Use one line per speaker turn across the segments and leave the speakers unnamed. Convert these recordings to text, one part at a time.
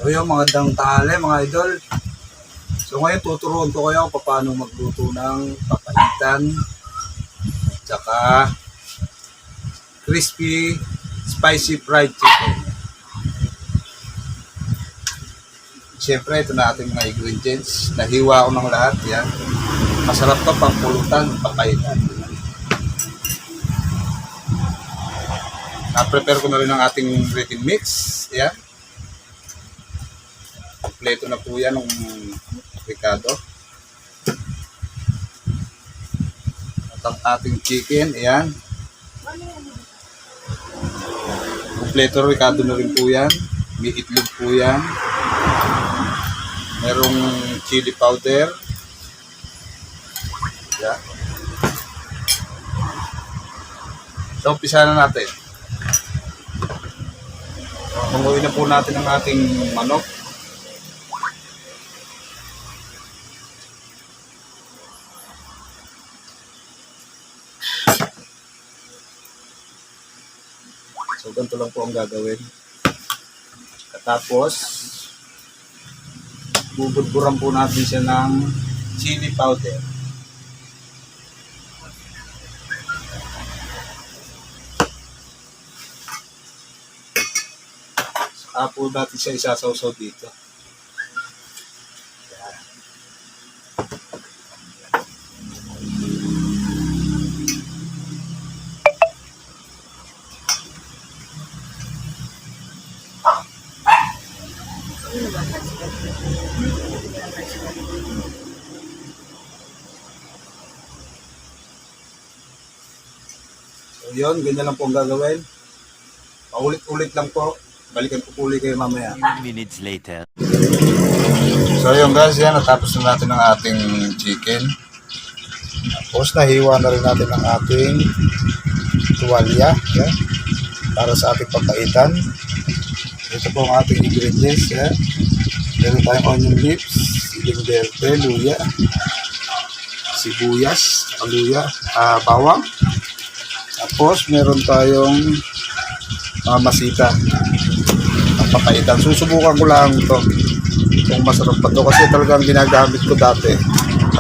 So yung magandang tanghali mga idol. So ngayon tuturuan ko kayo kung paano magluto ng papaitan at saka crispy spicy fried chicken. Siyempre ito na ating mga ingredients. Nahiwa ko ng lahat yan. Masarap to pang pulutan, papaitan. Na-prepare ko na rin ang ating ready mix. Yan. Kompleto na po yan ng Ricardo. At ang ating chicken, ayan. Kompleto Ricardo na rin po yan. May itlog po yan. Merong chili powder. Ayan. So, umpisa na natin. Panguhin na po natin ang ating manok. So, ganito lang po ang gagawin. Tapos, bubudburan po natin siya ng chili powder. Saka po natin siya isasawsaw dito. So yun, ganyan lang po ang gagawin. Paulit-ulit lang po. Balikan ko po ulit kayo mamaya.
10 minutes later.
So yun guys, yan. Natapos na natin ang ating chicken. Tapos nahiwa na rin natin ang ating tuwalya. Yan. Para sa ating papaitan. Ito po ang ating ingredients. Yan. Meron tayong onion leaves, siling verde, luya, sibuyas, luya, bawang. Tapos meron tayong masita ang papaitan. Susubukan ko lang ito kung masarap pa ito kasi talagang ginagamit ko dati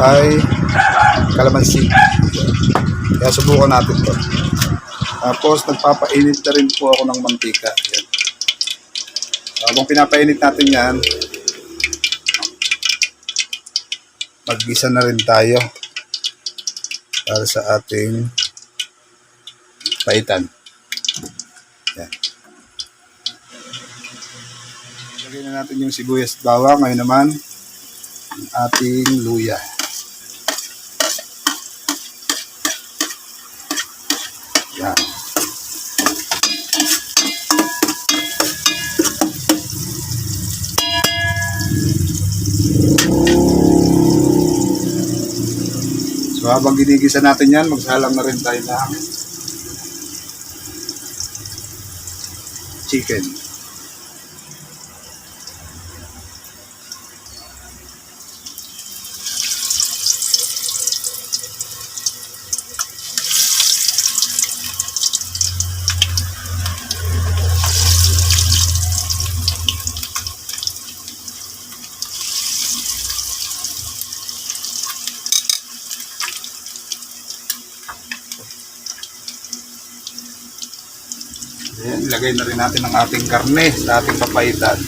ay kalamansi. Kaya subukan natin ito. Tapos nagpapainit na rin po ako ng mantika. Yan. Habang pinapainit natin yan, mag-gisa na rin tayo para sa ating paitan. Yan. Lagyan na natin yung sibuyas at bawang. Ngayon naman, ating luya. Yan. So habang ginigisa natin yan, magsalang na rin tayo ng chicken. Ayan, ilagay na rin natin ang ating karne sa ating papaitan.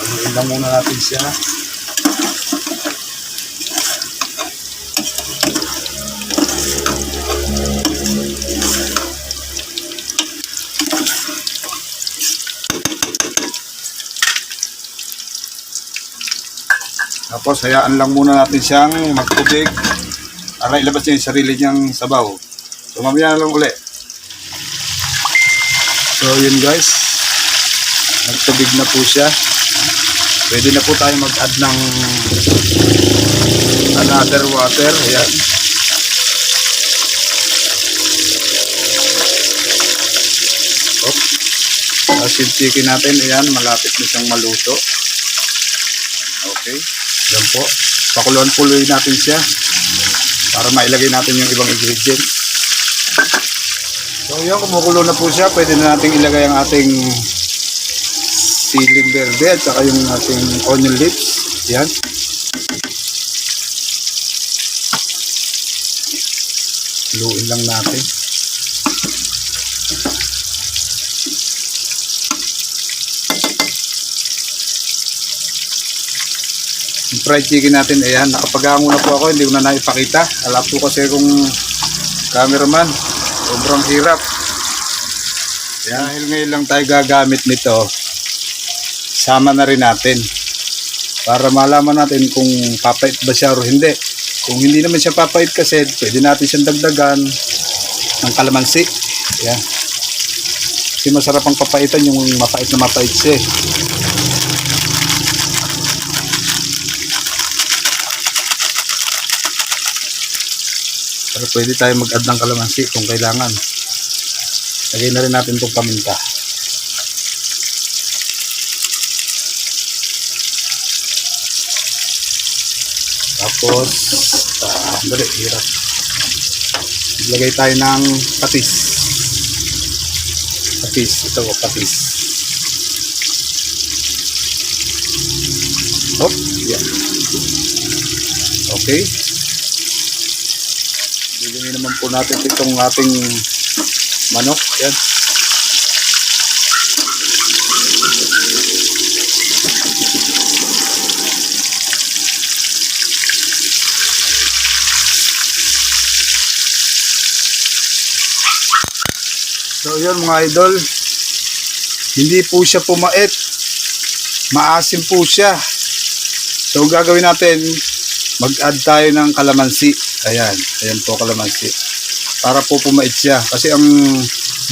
Haluin lang muna natin siya. Tapos hayaan lang muna natin siyang magtubig para ilabas niya yung sarili niyang sabaw. So mamaya na lang uli. So yun guys, nagtubig na po siya. Pwede na po tayo mag-add ng another water. Ayan. Tapos yung chicken natin, ayan, malapit na siyang maluto. Okay. Yan po. Pakuluan-puloy natin siya. para mailagay natin yung ibang ingredients. So yun, kumukulo na po siya. Pwede na natin ilagay ang ating siling verde at saka yung ating onion leaves. Yan. Haluin lang natin. Yung fried chicken natin, ayan, nakapagango na po ako, hindi ko na naipakita. Alam po kasi kung cameraman, sobrang hirap. Ayan, dahil ngayon lang tayo gagamit nito, sama na rin natin para malaman natin kung papait ba siya o hindi. Kung hindi naman siya papait kasi, pwede natin siyang dagdagan ng kalamansi. Ayan. Kasi masarap ang papaitan yung mapait na mapait siya. Pero pwede tayo mag-add ng kalamansi kung kailangan. Lagay na rin natin itong paminta. Tapos, dali, hirap. Lagay tayo ng patis. Patis, ito o patis. Hop, yan. Okay. Bigyan naman po natin itong ating manok. Yan. So yun mga idol, hindi po siya pumait, maasim po siya. So gagawin natin, mag-add tayo ng kalamansi. Ayan, ayan po kalamansi. Para po pumait siya. Kasi ang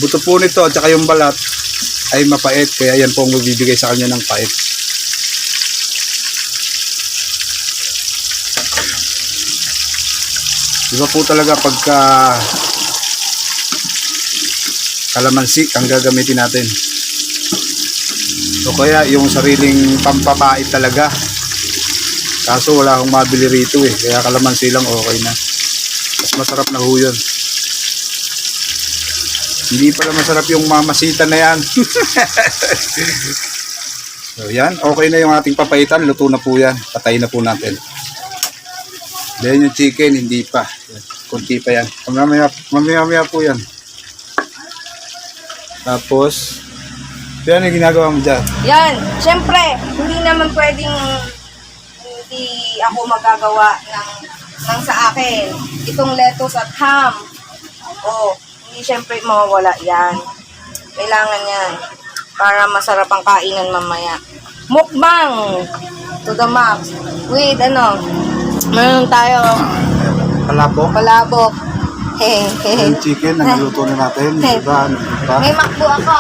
buto po nito at saka yung balat ay mapait. Kaya ayan po ang magbibigay sa kanya ng pait. Diba po talaga pagka kalamansi ang gagamitin natin. So kaya yung sariling pampapait talaga. Kaso wala akong mabili rito eh. Kaya kalamansi lang okay na. Mas masarap na ho yun. Hindi pala masarap yung mamasita na yan. So yan. Okay na yung ating papaitan. Luto na po yan. Patayin na po natin. Then yung chicken hindi pa. Kunti pa yan. Mamaya po yan. Tapos yan yung ginagawa mo dyan.
Yan. Siyempre, hindi naman pwedeng hindi ako magagawa ng sa akin. Itong lettuce at ham. O, hindi siyempre mawawala yan. Kailangan yan. Para masarap ang kainan mamaya. Mukbang to the max. With meron tayo.
Palabok.
Palabok.
Yung chicken, nagluluto na natin. Diba?
May makbo ako.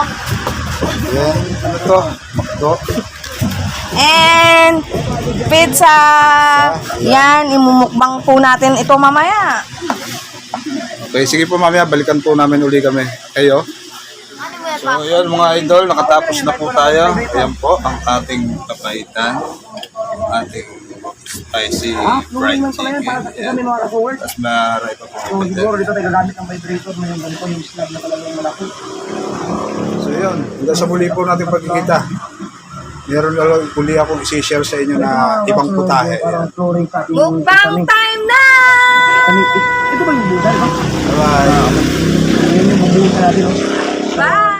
Yan. Ano to? Makdo.
And pizza. Yan, imumukbang po natin ito mamaya.
Okay, sige po mamaya. Balikan po namin uli kami. Kayo? So yun mga idol, nakatapos na po tayo. Ayan po ang ating papaitan. Ating spicy fried chicken. Ayan. Tapos maray pa po. So yun, hanggang sa muli po natin pagkikita. Meron lang uli akong isi-share sa inyo na ibang putahe. Ayan.
Mukbang time na!
Ito ba yung buhay?
Bye-bye.
Yung buhay natin.
Bye!